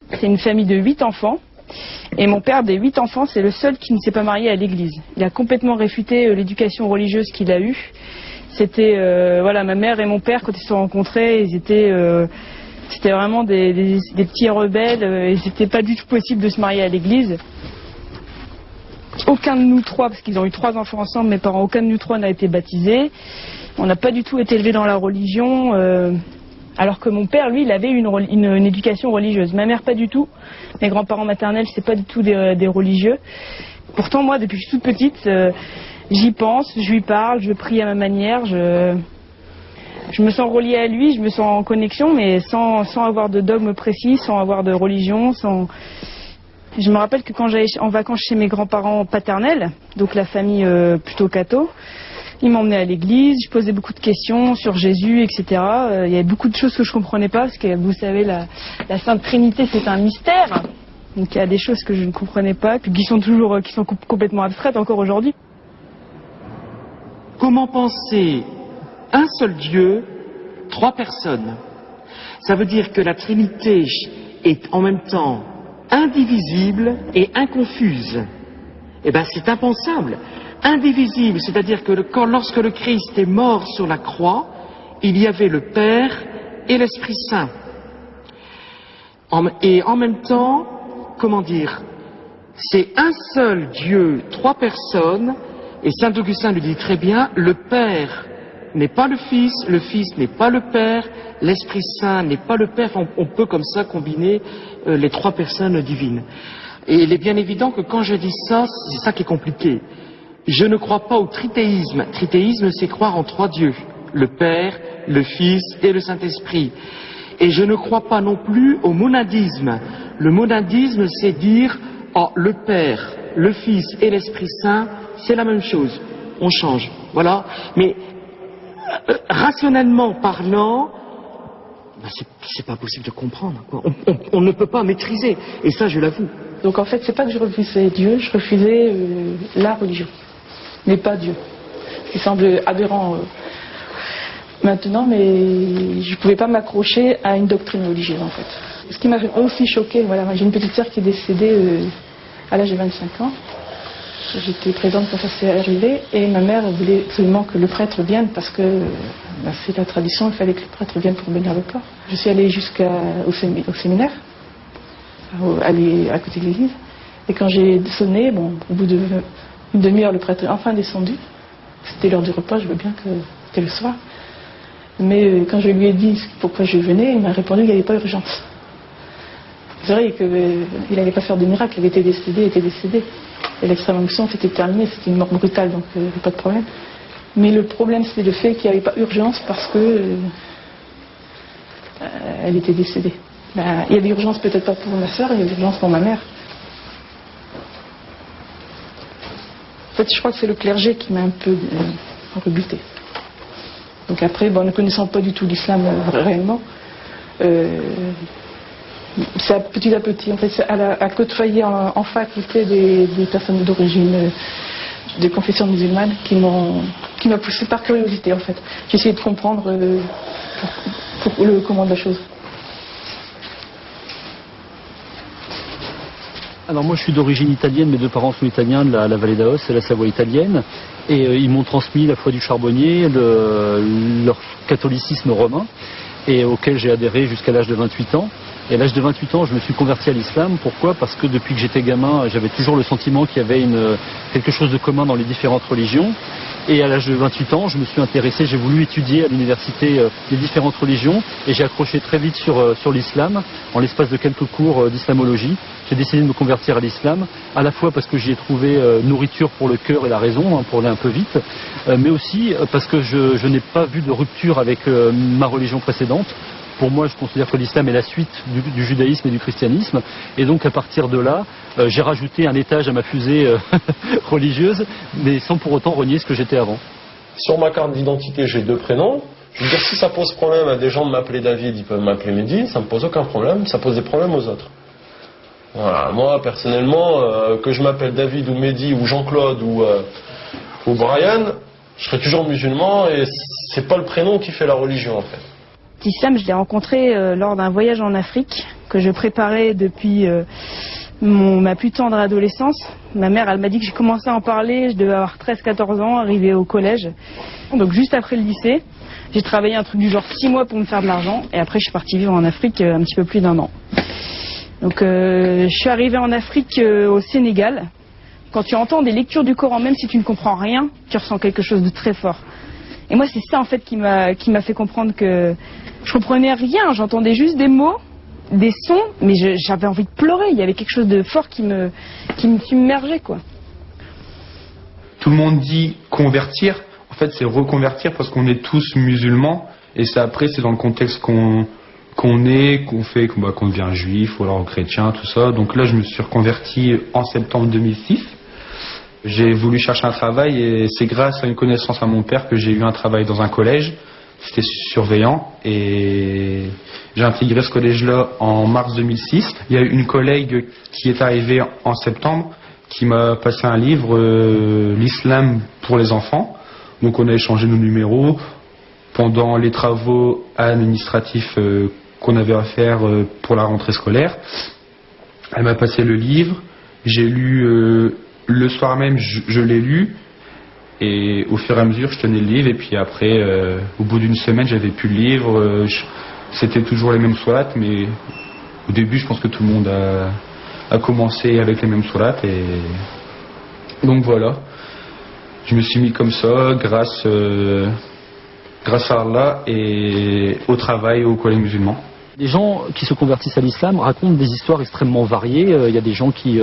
C'est une famille de 8 enfants. Et mon père, des 8 enfants, c'est le seul qui ne s'est pas marié à l'église. Il a complètement réfuté l'éducation religieuse qu'il a eue. C'était, voilà, ma mère et mon père, quand ils se sont rencontrés, c'était vraiment des petits rebelles. Et c'était pas du tout possible de se marier à l'église. Aucun de nous trois, parce qu'ils ont eu 3 enfants ensemble, mes parents, aucun de nous trois n'a été baptisé. On n'a pas du tout été élevés dans la religion. Alors que mon père, lui, il avait une éducation religieuse. Ma mère, pas du tout. Mes grands-parents maternels, c'est pas du tout des religieux. Pourtant, moi, depuis que je suis toute petite, j'y pense, je lui parle, je prie à ma manière. Je me sens reliée à lui, je me sens en connexion, mais sans avoir de dogme précis, sans avoir de religion, Je me rappelle que quand j'allais en vacances chez mes grands-parents paternels, donc la famille plutôt catho, ils m'emmenaient à l'église, je posais beaucoup de questions sur Jésus, etc. Il y avait beaucoup de choses que je comprenais pas, parce que vous savez, la Sainte Trinité, c'est un mystère. Donc il y a des choses que je ne comprenais pas, qui sont complètement abstraites encore aujourd'hui. Comment penser un seul Dieu, 3 personnes? Ça veut dire que la Trinité est en même temps indivisible et inconfuse. Eh bien, c'est impensable. Indivisible, c'est-à-dire que lorsque le Christ est mort sur la croix, il y avait le Père et l'Esprit Saint. Et en même temps, comment dire, c'est un seul Dieu, 3 personnes, et saint Augustin le dit très bien, le Père n'est pas le Fils n'est pas le Père, l'Esprit Saint n'est pas le Père. On peut comme ça combiner les 3 personnes divines. Et il est bien évident que quand je dis ça, c'est ça qui est compliqué. Je ne crois pas au trithéisme. Trithéisme, c'est croire en 3 dieux, le Père, le Fils et le Saint-Esprit. Et je ne crois pas non plus au monadisme. Le monadisme, c'est dire, oh, le Père, le Fils et l'Esprit Saint, c'est la même chose. On change, voilà. Mais rationnellement parlant, ben c'est pas possible de comprendre, quoi. On ne peut pas maîtriser, et ça je l'avoue. Donc en fait, c'est pas que je refusais Dieu, je refusais la religion, mais pas Dieu. Ce qui semble aberrant maintenant, mais je pouvais pas m'accrocher à une doctrine religieuse en fait. Ce qui m'a aussi choqué, voilà, j'ai une petite sœur qui est décédée à l'âge de 25 ans. J'étais présente quand ça s'est arrivé et ma mère voulait absolument que le prêtre vienne parce que c'est la tradition, il fallait que le prêtre vienne pour bénir le corps. Je suis allée jusqu'au séminaire, aller à côté de l'église, et quand j'ai sonné, bon, au bout d'une demi-heure, le prêtre est enfin descendu. C'était l'heure du repas, je veux bien que c'était le soir. Mais quand je lui ai dit pourquoi je venais, il m'a répondu qu'il n'y avait pas urgence. C'est vrai qu'il n'allait pas faire de miracle, il était décédé. Et l'extrême onction c'était terminé, c'était une mort brutale, donc il n'y avait pas de problème. Mais le problème c'était le fait qu'il n'y avait pas urgence parce que elle était décédée. Il y avait urgence peut-être pas pour ma soeur, il y avait urgence pour ma mère. En fait, je crois que c'est le clergé qui m'a un peu rebuté. Donc après, ne connaissant pas du tout l'islam réellement, c'est petit à petit, en fait, c'est à côtoyer en faculté des personnes d'origine, de confession musulmane, qui m'a poussé par curiosité, en fait. J'ai essayé de comprendre le comment de la chose. Alors moi je suis d'origine italienne, mes 2 parents sont italiens de la vallée d'Aos, c'est la Savoie italienne, et ils m'ont transmis la foi du charbonnier, leur catholicisme romain, et auquel j'ai adhéré jusqu'à l'âge de 28 ans. Et à l'âge de 28 ans, je me suis converti à l'islam. Pourquoi? Parce que depuis que j'étais gamin, j'avais toujours le sentiment qu'il y avait quelque chose de commun dans les différentes religions. Et à l'âge de 28 ans, je me suis intéressé, j'ai voulu étudier à l'université les différentes religions, et j'ai accroché très vite sur l'islam, en l'espace de quelques cours d'islamologie. J'ai décidé de me convertir à l'islam, à la fois parce que j'y ai trouvé nourriture pour le cœur et la raison, pour aller un peu vite, mais aussi parce que je n'ai pas vu de rupture avec ma religion précédente. Pour moi, je considère que l'islam est la suite du judaïsme et du christianisme. Et donc, à partir de là, j'ai rajouté un étage à ma fusée religieuse, mais sans pour autant renier ce que j'étais avant. Sur ma carte d'identité, j'ai 2 prénoms. Je veux dire, si ça pose problème à des gens de m'appeler David, ils peuvent m'appeler Mehdi, ça me pose aucun problème. Ça pose des problèmes aux autres. Voilà. Moi, personnellement, que je m'appelle David ou Mehdi ou Jean-Claude ou Brian, je serai toujours musulman et c'est pas le prénom qui fait la religion, en fait. L'islam, je l'ai rencontré lors d'un voyage en Afrique que je préparais depuis ma plus tendre adolescence. Ma mère, elle m'a dit que j'ai commencé à en parler, je devais avoir 13-14 ans, arrivé au collège. Donc juste après le lycée, j'ai travaillé un truc du genre 6 mois pour me faire de l'argent et après je suis partie vivre en Afrique un petit peu plus d'1 an. Donc je suis arrivée en Afrique au Sénégal. Quand tu entends des lectures du Coran, même si tu ne comprends rien, tu ressens quelque chose de très fort. Et moi c'est ça en fait qui m'a fait comprendre que je comprenais rien, j'entendais juste des mots, des sons, mais j'avais envie de pleurer, il y avait quelque chose de fort qui me submergeait quoi. Tout le monde dit convertir, en fait c'est reconvertir parce qu'on est tous musulmans et c'est après c'est dans le contexte qu'on fait, qu'on devient juif ou alors chrétien, tout ça. Donc là je me suis reconverti en septembre 2006. J'ai voulu chercher un travail et c'est grâce à une connaissance à mon père que j'ai eu un travail dans un collège. C'était surveillant et j'ai intégré ce collège-là en mars 2006. Il y a une collègue qui est arrivée en septembre qui m'a passé un livre, l'islam pour les enfants. Donc on a échangé nos numéros pendant les travaux administratifs qu'on avait à faire pour la rentrée scolaire. Elle m'a passé le livre, j'ai lu le soir même, je l'ai lu. Et au fur et à mesure, je tenais le livre. Et puis après, au bout d'une semaine, j'avais plus le livre. C'était toujours les mêmes sourates. Mais au début, je pense que tout le monde a commencé avec les mêmes sourates. Et donc voilà. Je me suis mis comme ça grâce à Allah et au travail au collège musulman. Les gens qui se convertissent à l'islam racontent des histoires extrêmement variées. Il y a des gens qui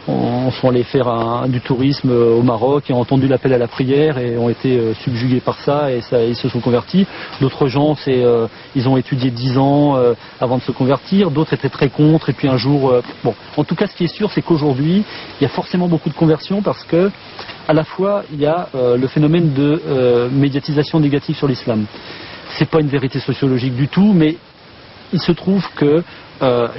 sont allés faire du tourisme au Maroc et ont entendu l'appel à la prière et ont été subjugués par ça et ils se sont convertis. D'autres gens, ils ont étudié 10 ans avant de se convertir. D'autres étaient très contre et puis un jour... Bon, en tout cas, ce qui est sûr, c'est qu'aujourd'hui, il y a forcément beaucoup de conversions parce que à la fois, il y a le phénomène de médiatisation négative sur l'islam. C'est pas une vérité sociologique du tout, mais il se trouve que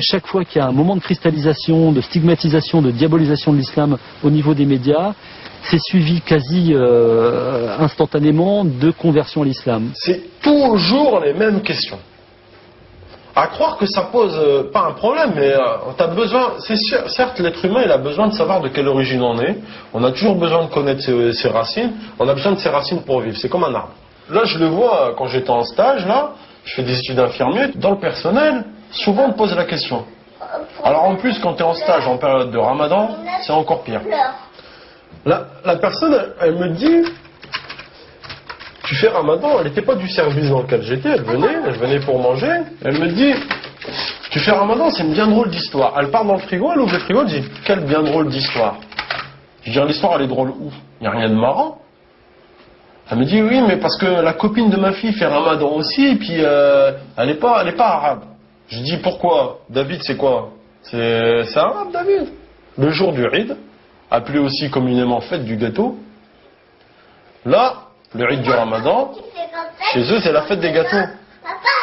chaque fois qu'il y a un moment de cristallisation, de stigmatisation, de diabolisation de l'islam au niveau des médias, c'est suivi quasi instantanément de conversion à l'islam. C'est toujours les mêmes questions. À croire que ça pose pas un problème, mais t'as besoin, c'est sûr, certes l'être humain il a besoin de savoir de quelle origine on est, on a toujours besoin de connaître ses racines, on a besoin de ses racines pour vivre, c'est comme un arbre. Là je le vois quand j'étais en stage, là, je fais des études d'infirmier, dans le personnel, souvent on me pose la question. Alors en plus quand tu es en stage en période de Ramadan, c'est encore pire. La personne, elle me dit, tu fais Ramadan, elle n'était pas du service dans lequel j'étais, elle venait pour manger, elle me dit, tu fais Ramadan, c'est une bien drôle d'histoire. Elle part dans le frigo, elle ouvre le frigo, elle dit, quelle bien drôle d'histoire. Je dis, l'histoire elle est drôle où? Il n'y a rien de marrant. Elle me dit, oui, mais parce que la copine de ma fille fait Ramadan aussi, et puis elle n'est pas arabe. Je dis, pourquoi? David, c'est quoi? C'est arabe, David. Le jour du Eid, appelé aussi communément fête du gâteau. Là, le Eid du Ramadan, chez eux, c'est la fête des gâteaux.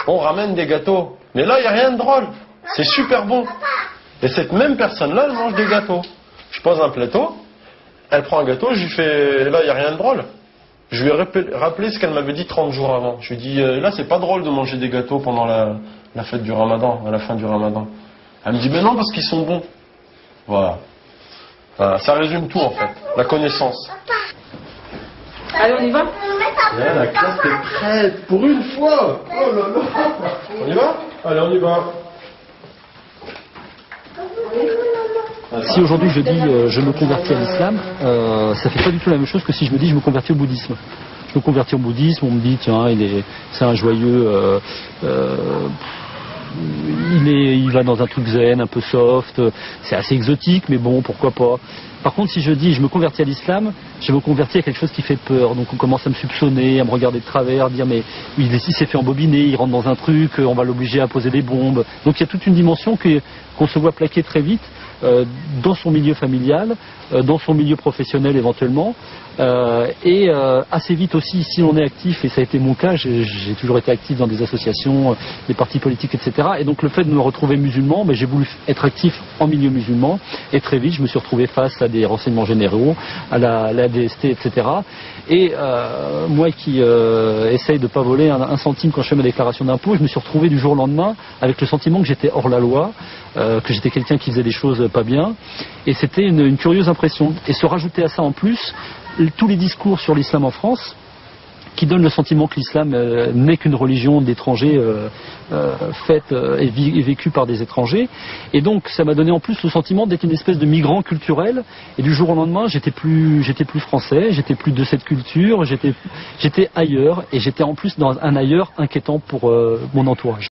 On ramène des gâteaux. Mais là, il n'y a rien de drôle. C'est super bon. Et cette même personne-là, elle mange des gâteaux. Je pose un plateau, elle prend un gâteau, je lui fais, là, il n'y a rien de drôle. Je lui ai rappelé ce qu'elle m'avait dit 30 jours avant. Je lui ai dit, là, c'est pas drôle de manger des gâteaux pendant la fête du Ramadan, à la fin du Ramadan. Elle me dit, mais non, parce qu'ils sont bons. Voilà. Voilà. Ça résume tout, en fait. La connaissance. Allez, on y va? Là, la classe est prête pour une fois. Oh là là. On y va? Allez, on y va. Si aujourd'hui je dis je me convertis à l'islam, ça fait pas du tout la même chose que si je me dis je me convertis au bouddhisme. Je me convertis au bouddhisme, on me dit tiens c'est un joyeux, il va dans un truc zen, un peu soft, c'est assez exotique mais bon pourquoi pas. Par contre si je dis je me convertis à l'islam, je me convertis à quelque chose qui fait peur, donc on commence à me soupçonner, à me regarder de travers, dire mais il s'est fait embobiner, il rentre dans un truc, on va l'obliger à poser des bombes. Donc il y a toute une dimension qu'on se voit plaquer très vite dans son milieu familial, dans son milieu professionnel éventuellement, et assez vite aussi, si on est actif, et ça a été mon cas, j'ai toujours été actif dans des associations, des partis politiques, etc. Et donc le fait de me retrouver musulman, j'ai voulu être actif en milieu musulman, et très vite je me suis retrouvé face à des renseignements généraux, à la DST, etc. Et moi qui essaye de ne pas voler un centime quand je fais ma déclaration d'impôt, je me suis retrouvé du jour au lendemain avec le sentiment que j'étais hors la loi, que j'étais quelqu'un qui faisait des choses pas bien, et c'était une curieuse impression. Et se rajouter à ça en plus, tous les discours sur l'islam en France, qui donnent le sentiment que l'islam n'est qu'une religion d'étrangers faite et vécue par des étrangers. Et donc ça m'a donné en plus le sentiment d'être une espèce de migrant culturel. Et du jour au lendemain, j'étais plus français, j'étais plus de cette culture, j'étais ailleurs, et j'étais en plus dans un ailleurs inquiétant pour mon entourage.